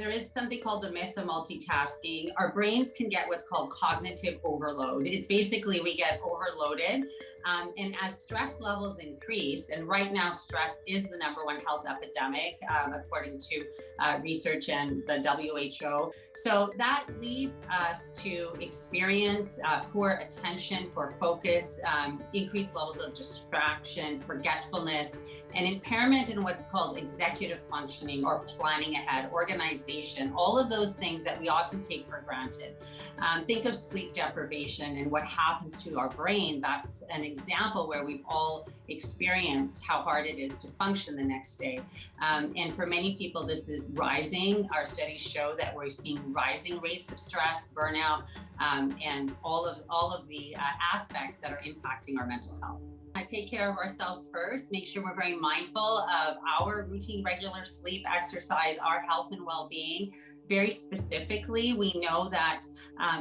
There is something called the myth of multitasking. Our brains can get what's called cognitive overload. It's basically we get overloaded. And as stress levels increase, and right now stress is the #1 health epidemic, according to research and the WHO. So that leads us to experience poor attention, poor focus, increased levels of distraction, forgetfulness, and impairment in what's called executive functioning or planning ahead, organization, all of those things that we often take for granted. Think of sleep deprivation and what happens to our brain. That's an example where we've all experienced how hard it is to function the next day. And for many people, this is rising. Our studies show that we're seeing rising rates of stress, burnout, and all of the aspects that are impacting our mental health. Take care of ourselves first, make sure we're very mindful of our routine, regular sleep, exercise, our health and well-being. Very specifically, we know that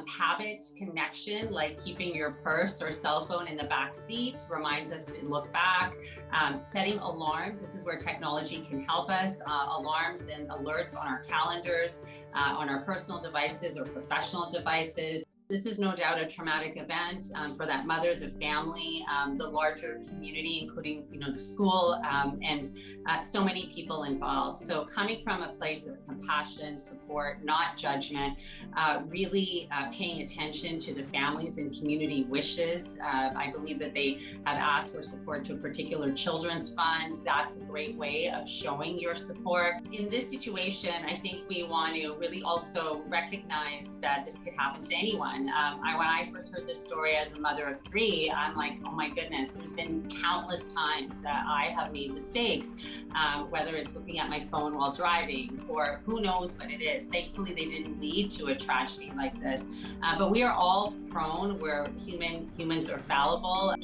habit connection, like keeping your purse or cell phone in the back seat, reminds us to look back. Setting alarms, this is where technology can help us. Alarms and alerts on our calendars, on our personal devices or professional devices. This is no doubt a traumatic event for that mother, the family, the larger community, including the school, and so many people involved. So coming from a place of compassion, support, not judgment, really paying attention to the families and community wishes. I believe that they have asked for support to a particular children's fund. That's a great way of showing your support. In this situation, I think we want to really also recognize that this could happen to anyone. When I first heard this story as a mother of 3, I'm like, oh my goodness, there's been countless times that I have made mistakes, whether it's looking at my phone while driving or who knows what it is. Thankfully, they didn't lead to a tragedy like this, but we are all prone. We're humans are fallible.